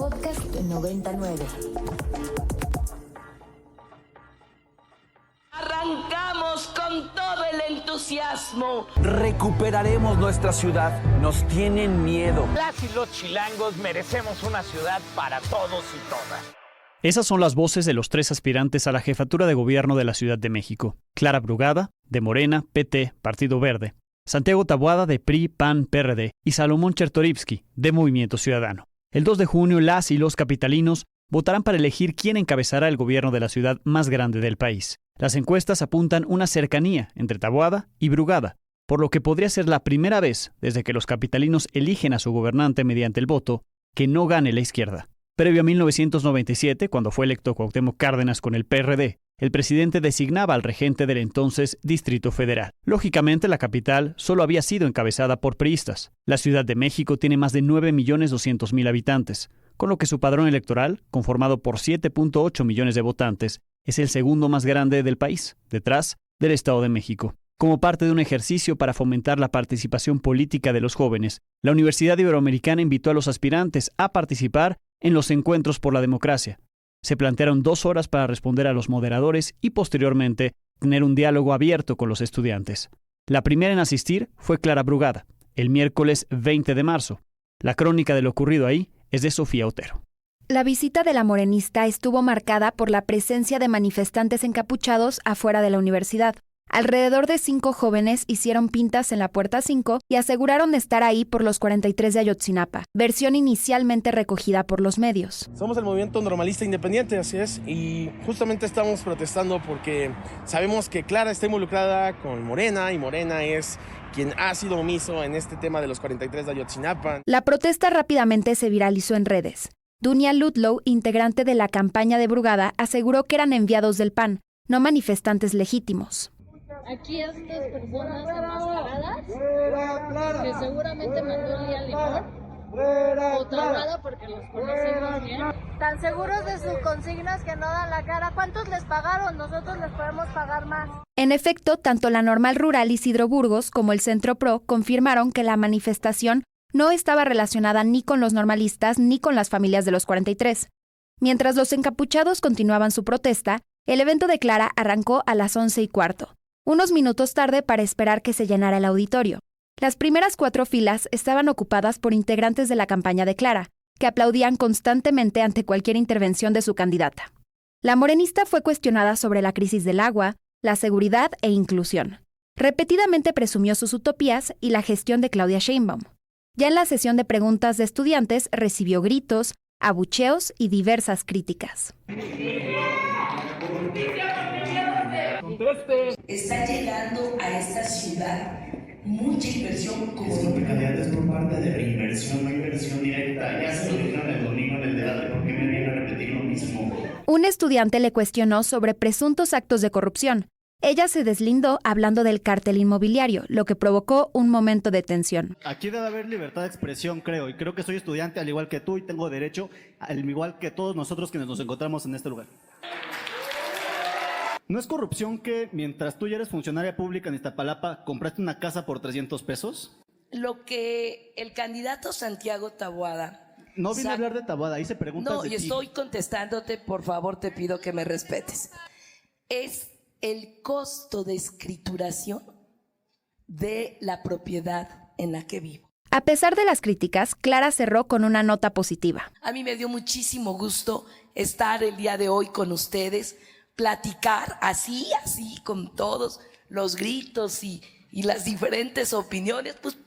Podcast 99. Arrancamos con todo el entusiasmo. Recuperaremos nuestra ciudad. Nos tienen miedo. Las y los chilangos merecemos una ciudad para todos y todas. Esas son las voces de los tres aspirantes a la jefatura de gobierno de la Ciudad de México. Clara Brugada, de Morena, PT, Partido Verde. Santiago Taboada, de PRI, PAN, PRD. Y Salomón Chertorivsky, de Movimiento Ciudadano. El 2 de junio, las y los capitalinos votarán para elegir quién encabezará el gobierno de la ciudad más grande del país. Las encuestas apuntan una cercanía entre Taboada y Brugada, por lo que podría ser la primera vez desde que los capitalinos eligen a su gobernante mediante el voto que no gane la izquierda. Previo a 1997, cuando fue electo Cuauhtémoc Cárdenas con el PRD, el presidente designaba al regente del entonces Distrito Federal. Lógicamente, la capital solo había sido encabezada por priistas. La Ciudad de México tiene más de 9.200.000 habitantes, con lo que su padrón electoral, conformado por 7.8 millones de votantes, es el segundo más grande del país, detrás del Estado de México. Como parte de un ejercicio para fomentar la participación política de los jóvenes, la Universidad Iberoamericana invitó a los aspirantes a participar en los encuentros por la democracia. Se plantearon 2 horas para responder a los moderadores y posteriormente tener un diálogo abierto con los estudiantes. La primera en asistir fue Clara Brugada, el miércoles 20 de marzo. La crónica de lo ocurrido ahí es de Sofía Otero. La visita de la morenista estuvo marcada por la presencia de manifestantes encapuchados afuera de la universidad. Alrededor de 5 jóvenes hicieron pintas en la puerta 5 y aseguraron estar ahí por los 43 de Ayotzinapa, versión inicialmente recogida por los medios. Somos el movimiento normalista independiente, así es, y justamente estamos protestando porque sabemos que Clara está involucrada con Morena y Morena es quien ha sido omiso en este tema de los 43 de Ayotzinapa. La protesta rápidamente se viralizó en redes. Dunia Ludlow, integrante de la campaña de Brugada, aseguró que eran enviados del PAN, no manifestantes legítimos. Aquí estas personas enmascaradas, que seguramente mandó Lía Limón, o Taboada porque los conocemos bien. Tan seguros de sus consignas que no dan la cara. ¿Cuántos les pagaron? Nosotros les podemos pagar más. En efecto, tanto la Normal Rural Isidro Burgos como el Centro PRO confirmaron que la manifestación no estaba relacionada ni con los normalistas ni con las familias de los 43. Mientras los encapuchados continuaban su protesta, el evento de Clara arrancó a las 11:15. Unos minutos tarde para esperar que se llenara el auditorio. Las primeras 4 filas estaban ocupadas por integrantes de la campaña de Clara, que aplaudían constantemente ante cualquier intervención de su candidata. La morenista fue cuestionada sobre la crisis del agua, la seguridad e inclusión. Repetidamente presumió sus utopías y la gestión de Claudia Sheinbaum. Ya en la sesión de preguntas de estudiantes recibió gritos, abucheos y diversas críticas. Está llegando a esta ciudad mucha inversión como es por parte de reinversión, no inversión directa. Ya se lo dijeron el domingo en el debate, ¿por qué me vienen a repetir lo mismo? Un estudiante le cuestionó sobre presuntos actos de corrupción. Ella se deslindó hablando del cártel inmobiliario, lo que provocó un momento de tensión. Aquí debe haber libertad de expresión, creo, y creo que soy estudiante al igual que tú y tengo derecho, al igual que todos nosotros quienes nos encontramos en este lugar. ¿No es corrupción que mientras tú ya eres funcionaria pública en Iztapalapa compraste una casa por 300 pesos? Lo que el candidato Santiago Taboada... No vine a hablar de Taboada, hice preguntas de ti. No, y estoy contestándote, por favor te pido que me respetes. Es el costo de escrituración de la propiedad en la que vivo. A pesar de las críticas, Clara cerró con una nota positiva. A mí me dio muchísimo gusto estar el día de hoy con ustedes, platicar así, con todos los gritos y las diferentes opiniones, pues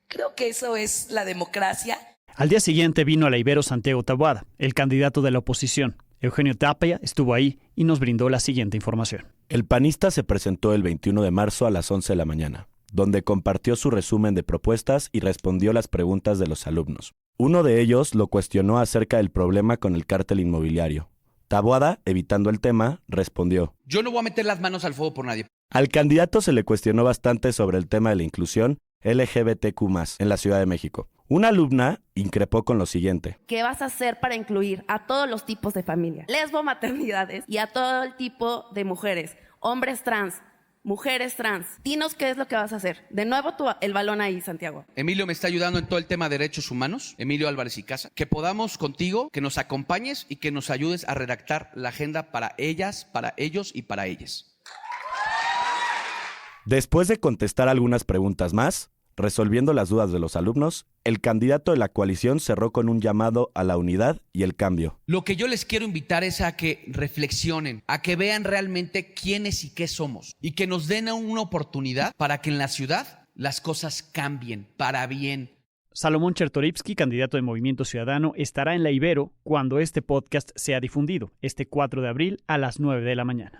creo que eso es la democracia. Al día siguiente vino a la Ibero Santiago Taboada, el candidato de la oposición. Eugenio Tapia estuvo ahí y nos brindó la siguiente información. El panista se presentó el 21 de marzo a las 11 de la mañana, donde compartió su resumen de propuestas y respondió las preguntas de los alumnos. Uno de ellos lo cuestionó acerca del problema con el cártel inmobiliario. Taboada, evitando el tema, respondió: yo no voy a meter las manos al fuego por nadie. Al candidato se le cuestionó bastante sobre el tema de la inclusión LGBTQ+, en la Ciudad de México. Una alumna increpó con lo siguiente: ¿qué vas a hacer para incluir a todos los tipos de familia? Lesbo maternidades y a todo el tipo de mujeres, hombres trans, mujeres trans. Dinos qué es lo que vas a hacer. De nuevo el balón ahí, Santiago. Emilio me está ayudando en todo el tema de derechos humanos, Emilio Álvarez y Casa. Que podamos contigo, que nos acompañes y que nos ayudes a redactar la agenda para ellas, para ellos y para ellas. Después de contestar algunas preguntas más, resolviendo las dudas de los alumnos, el candidato de la coalición cerró con un llamado a la unidad y el cambio. Lo que yo les quiero invitar es a que reflexionen, a que vean realmente quiénes y qué somos y que nos den una oportunidad para que en la ciudad las cosas cambien para bien. Salomón Chertorivsky, candidato de Movimiento Ciudadano, estará en la Ibero cuando este podcast sea difundido, este 4 de abril a las 9 de la mañana.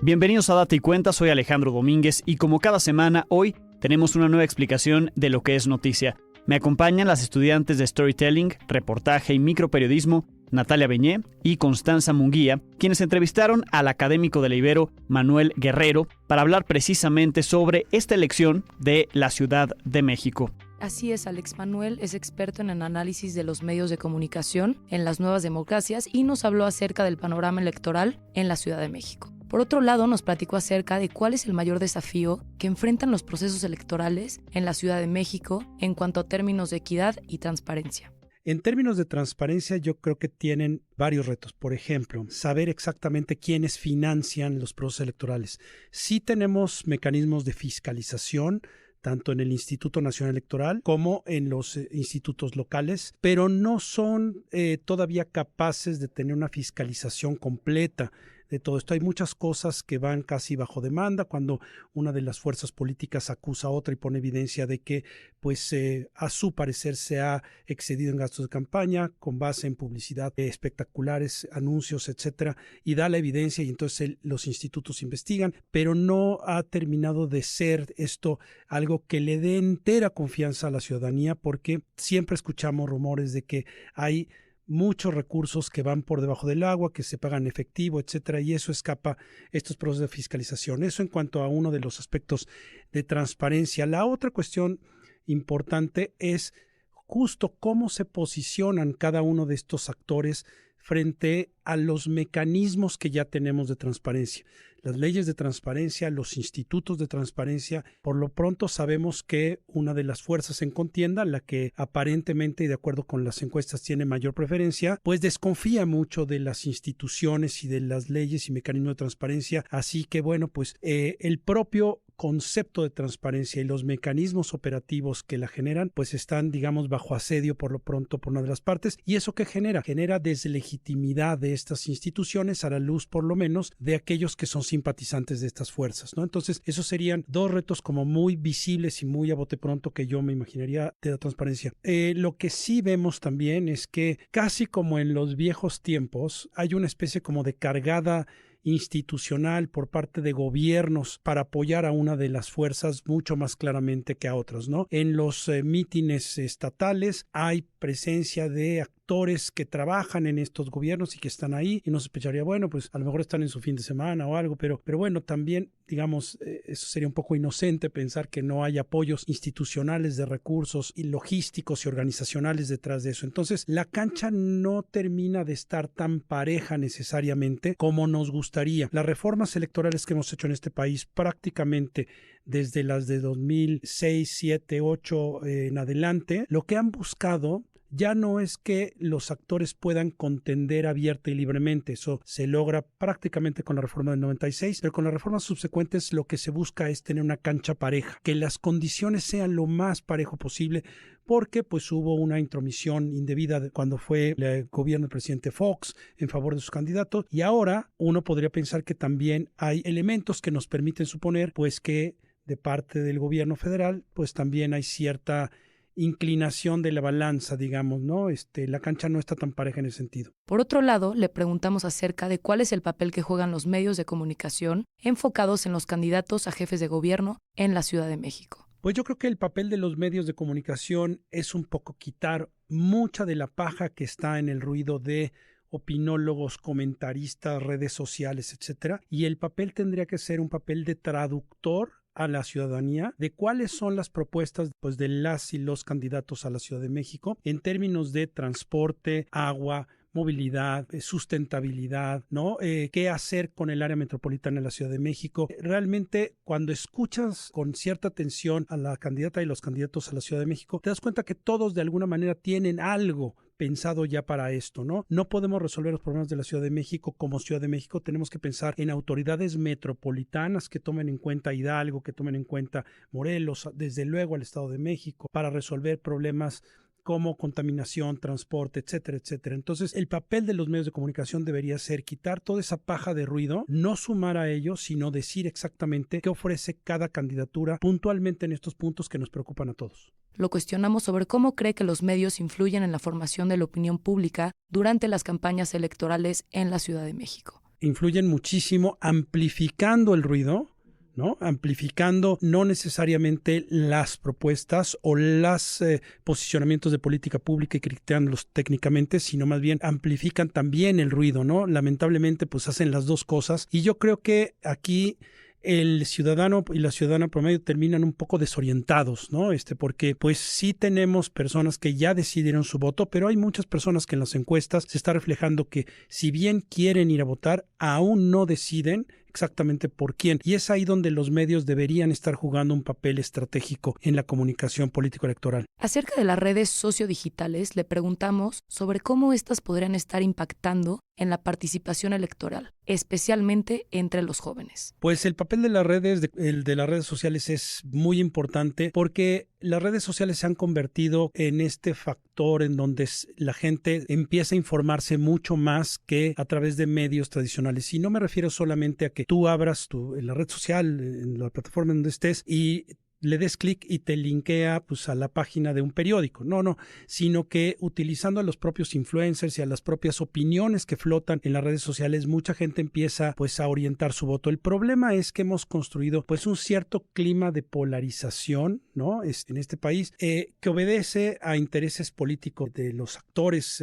Bienvenidos a Date y Cuenta, soy Alejandro Domínguez y como cada semana, hoy tenemos una nueva explicación de lo que es noticia. Me acompañan las estudiantes de Storytelling, Reportaje y Microperiodismo, Natalia Beñé y Constanza Munguía, quienes entrevistaron al académico de la Ibero, Manuel Guerrero, para hablar precisamente sobre esta elección de la Ciudad de México. Así es, Alex. Manuel es experto en el análisis de los medios de comunicación en las nuevas democracias y nos habló acerca del panorama electoral en la Ciudad de México. Por otro lado, nos platicó acerca de cuál es el mayor desafío que enfrentan los procesos electorales en la Ciudad de México en cuanto a términos de equidad y transparencia. En términos de transparencia, yo creo que tienen varios retos. Por ejemplo, saber exactamente quiénes financian los procesos electorales. Sí tenemos mecanismos de fiscalización, tanto en el Instituto Nacional Electoral como en los institutos locales, pero no son todavía capaces de tener una fiscalización completa de todo esto. Hay muchas cosas que van casi bajo demanda cuando una de las fuerzas políticas acusa a otra y pone evidencia de que pues a su parecer se ha excedido en gastos de campaña con base en publicidad espectaculares, anuncios, etcétera, y da la evidencia y entonces los institutos investigan, pero no ha terminado de ser esto algo que le dé entera confianza a la ciudadanía, porque siempre escuchamos rumores de que hay muchos recursos que van por debajo del agua, que se pagan en efectivo, etcétera, y eso escapa estos procesos de fiscalización. Eso en cuanto a uno de los aspectos de transparencia. La otra cuestión importante es justo cómo se posicionan cada uno de estos actores frente a los mecanismos que ya tenemos de transparencia. Las leyes de transparencia, los institutos de transparencia. Por lo pronto sabemos que una de las fuerzas en contienda, la que aparentemente y de acuerdo con las encuestas tiene mayor preferencia, pues desconfía mucho de las instituciones y de las leyes y mecanismos de transparencia. Así que bueno, pues el propio concepto de transparencia y los mecanismos operativos que la generan, pues están, digamos, bajo asedio por lo pronto por una de las partes. ¿Y eso qué genera? Genera deslegitimidad de estas instituciones a la luz, por lo menos, de aquellos que son simpatizantes de estas fuerzas, ¿no? Entonces, esos serían dos retos como muy visibles y muy a bote pronto que yo me imaginaría de la transparencia. Lo que sí vemos también es que casi como en los viejos tiempos hay una especie como de cargada institucional por parte de gobiernos para apoyar a una de las fuerzas mucho más claramente que a otras, ¿no? En los mítines estatales hay presencia de actores que trabajan en estos gobiernos y que están ahí, y no sospecharía, bueno, pues a lo mejor están en su fin de semana o algo, pero bueno, también, digamos, eso sería un poco inocente pensar que no hay apoyos institucionales de recursos y logísticos y organizacionales detrás de eso. Entonces, la cancha no termina de estar tan pareja necesariamente como nos gustaría. Las reformas electorales que hemos hecho en este país prácticamente desde las de 2006, 7, 8 en adelante, lo que han buscado ya no es que los actores puedan contender abierta y libremente. Eso se logra prácticamente con la reforma del 96, pero con las reformas subsecuentes lo que se busca es tener una cancha pareja, que las condiciones sean lo más parejo posible, porque pues hubo una intromisión indebida cuando fue el gobierno del presidente Fox en favor de sus candidatos, y ahora uno podría pensar que también hay elementos que nos permiten suponer pues que de parte del gobierno federal pues también hay cierta inclinación de la balanza, digamos, ¿no? La cancha no está tan pareja en ese sentido. Por otro lado, le preguntamos acerca de cuál es el papel que juegan los medios de comunicación enfocados en los candidatos a jefes de gobierno en la Ciudad de México. Pues yo creo que el papel de los medios de comunicación es un poco quitar mucha de la paja que está en el ruido de opinólogos, comentaristas, redes sociales, etcétera, y el papel tendría que ser un papel de traductor a la ciudadanía de cuáles son las propuestas pues, de las y los candidatos a la Ciudad de México en términos de transporte, agua, movilidad, sustentabilidad, ¿no? ¿Qué hacer con el área metropolitana de la Ciudad de México? Realmente, cuando escuchas con cierta atención a la candidata y los candidatos a la Ciudad de México, te das cuenta que todos de alguna manera tienen algo pensado ya para esto, ¿no? No podemos resolver los problemas de la Ciudad de México como Ciudad de México, tenemos que pensar en autoridades metropolitanas que tomen en cuenta Hidalgo, que tomen en cuenta Morelos, desde luego al Estado de México, para resolver problemas como contaminación, transporte, etcétera, etcétera. Entonces, el papel de los medios de comunicación debería ser quitar toda esa paja de ruido, no sumar a ello, sino decir exactamente qué ofrece cada candidatura puntualmente en estos puntos que nos preocupan a todos. Lo cuestionamos sobre cómo cree que los medios influyen en la formación de la opinión pública durante las campañas electorales en la Ciudad de México. Influyen muchísimo amplificando el ruido, ¿no? Amplificando no necesariamente las propuestas o los posicionamientos de política pública y criticándolos técnicamente, sino más bien amplifican también el ruido, ¿no? Lamentablemente, pues hacen las dos cosas. Y yo creo que aquí el ciudadano y la ciudadana promedio terminan un poco desorientados, ¿no? Porque pues sí tenemos personas que ya decidieron su voto, pero hay muchas personas que en las encuestas se está reflejando que si bien quieren ir a votar, aún no deciden exactamente por quién. Y es ahí donde los medios deberían estar jugando un papel estratégico en la comunicación político-electoral. Acerca de las redes sociodigitales, le preguntamos sobre cómo éstas podrían estar impactando en la participación electoral, especialmente entre los jóvenes. Pues el papel de las redes, el de las redes sociales es muy importante porque las redes sociales se han convertido en este factor en donde la gente empieza a informarse mucho más que a través de medios tradicionales. Y no me refiero solamente a que tú abras en la red social, en la plataforma en donde estés y le des clic y te linkea pues, a la página de un periódico. No, sino que utilizando a los propios influencers y a las propias opiniones que flotan en las redes sociales, mucha gente empieza pues a orientar su voto. El problema es que hemos construido pues un cierto clima de polarización, ¿no? En este país que obedece a intereses políticos de los actores,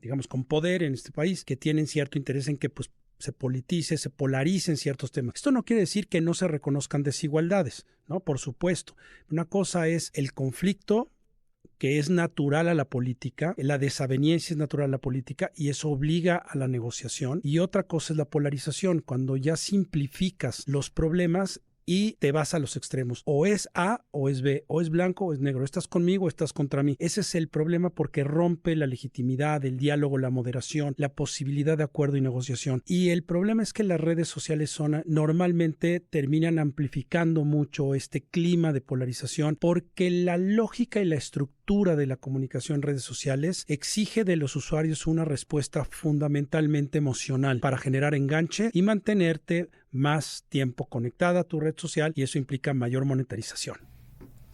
digamos, con poder en este país, que tienen cierto interés en que pues se politice, se polaricen ciertos temas. Esto no quiere decir que no se reconozcan desigualdades, ¿no? Por supuesto. Una cosa es el conflicto, que es natural a la política, la desaveniencia es natural a la política y eso obliga a la negociación. Y otra cosa es la polarización, cuando ya simplificas los problemas y te vas a los extremos. O es A o es B, o es blanco o es negro. Estás conmigo o estás contra mí. Ese es el problema porque rompe la legitimidad, el diálogo, la moderación, la posibilidad de acuerdo y negociación. Y el problema es que las redes sociales normalmente terminan amplificando mucho este clima de polarización porque la lógica y la estructura de la comunicación en redes sociales exige de los usuarios una respuesta fundamentalmente emocional para generar enganche y mantenerte más tiempo conectada a tu red social y eso implica mayor monetarización.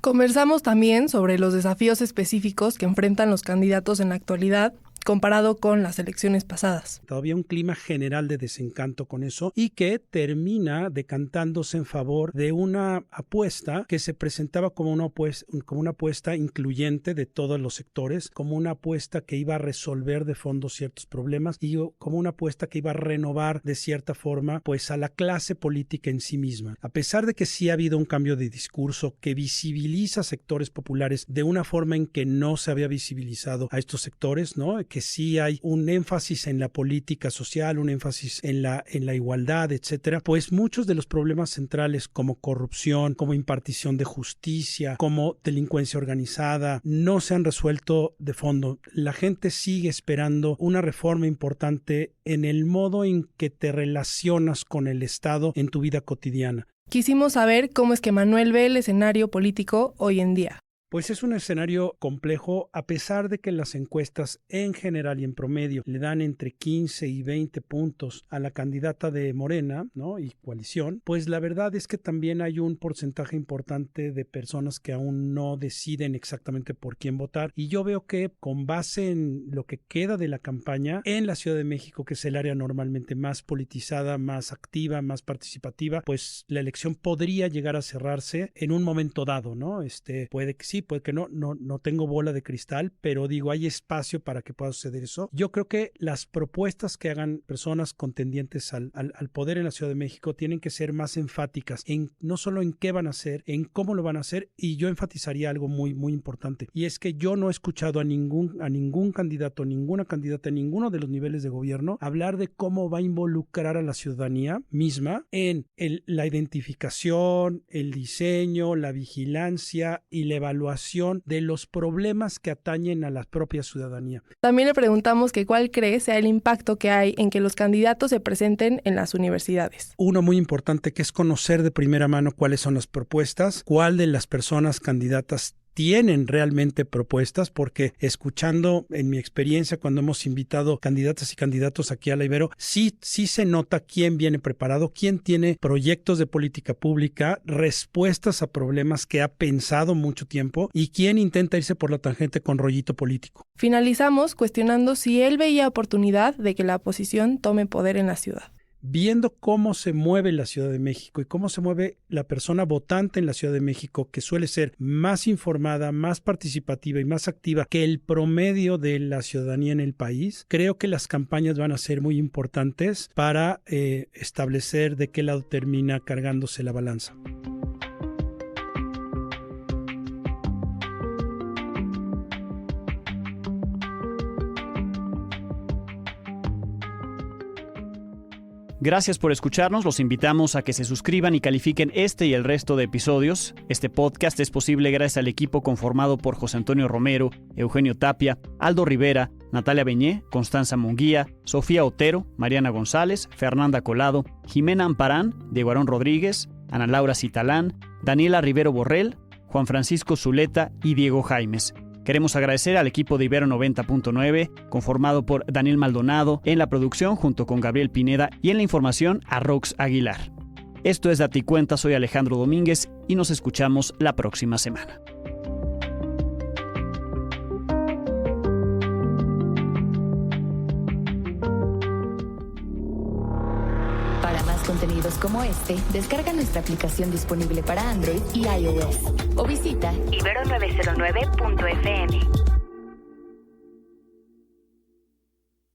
Conversamos también sobre los desafíos específicos que enfrentan los candidatos en la actualidad comparado con las elecciones pasadas. Todavía un clima general de desencanto con eso y que termina decantándose en favor de una apuesta que se presentaba como una apuesta incluyente de todos los sectores, como una apuesta que iba a resolver de fondo ciertos problemas y como una apuesta que iba a renovar de cierta forma pues a la clase política en sí misma. A pesar de que sí ha habido un cambio de discurso que visibiliza sectores populares de una forma en que no se había visibilizado a estos sectores, ¿no? Que sí hay un énfasis en la política social, un énfasis en la igualdad, etcétera, pues muchos de los problemas centrales como corrupción, como impartición de justicia, como delincuencia organizada, no se han resuelto de fondo. La gente sigue esperando una reforma importante en el modo en que te relacionas con el Estado en tu vida cotidiana. Quisimos saber cómo es que Manuel ve el escenario político hoy en día. Pues es un escenario complejo, a pesar de que las encuestas en general y en promedio le dan entre 15 y 20 puntos a la candidata de Morena, ¿no? Y coalición, pues la verdad es que también hay un porcentaje importante de personas que aún no deciden exactamente por quién votar. Y yo veo que con base en lo que queda de la campaña en la Ciudad de México, que es el área normalmente más politizada, más activa, más participativa, pues la elección podría llegar a cerrarse en un momento dado, ¿no? Puede que sí, puede que no tengo bola de cristal, pero digo, hay espacio para que pueda suceder eso. Yo creo que las propuestas que hagan personas contendientes al poder en la Ciudad de México tienen que ser más enfáticas en no solo en qué van a hacer, en cómo lo van a hacer, y yo enfatizaría algo muy, muy importante, y es que yo no he escuchado a ningún candidato, ninguna candidata en ninguno de los niveles de gobierno hablar de cómo va a involucrar a la ciudadanía misma en la identificación, el diseño, la vigilancia y la evaluación de los problemas que atañen a la propia ciudadanía. También le preguntamos que cuál cree sea el impacto que hay en que los candidatos se presenten en las universidades. Uno muy importante, que es conocer de primera mano cuáles son las propuestas, cuál de las personas candidatas tienen realmente propuestas, porque escuchando en mi experiencia cuando hemos invitado candidatas y candidatos aquí a la Ibero, sí se nota quién viene preparado, quién tiene proyectos de política pública, respuestas a problemas que ha pensado mucho tiempo, y quién intenta irse por la tangente con rollito político. Finalizamos cuestionando si él veía oportunidad de que la oposición tome poder en la ciudad. Viendo cómo se mueve la Ciudad de México y cómo se mueve la persona votante en la Ciudad de México, que suele ser más informada, más participativa y más activa que el promedio de la ciudadanía en el país, creo que las campañas van a ser muy importantes para establecer de qué lado termina cargándose la balanza. Gracias por escucharnos, los invitamos a que se suscriban y califiquen este y el resto de episodios. Este podcast es posible gracias al equipo conformado por José Antonio Romero, Eugenio Tapia, Aldo Rivera, Natalia Beñé, Constanza Munguía, Sofía Otero, Mariana González, Fernanda Colado, Jimena Amparán, Diego Aarón Rodríguez, Ana Laura Citalán, Daniela Rivero Borrell, Juan Francisco Zuleta y Diego Jaimes. Queremos agradecer al equipo de Ibero 90.9, conformado por Daniel Maldonado en la producción junto con Gabriel Pineda, y en la información a Rox Aguilar. Esto es Date y Cuenta, soy Alejandro Domínguez y nos escuchamos la próxima semana. Para más contenidos como este, descarga nuestra aplicación disponible para Android y iOS o visita ibero909.fm.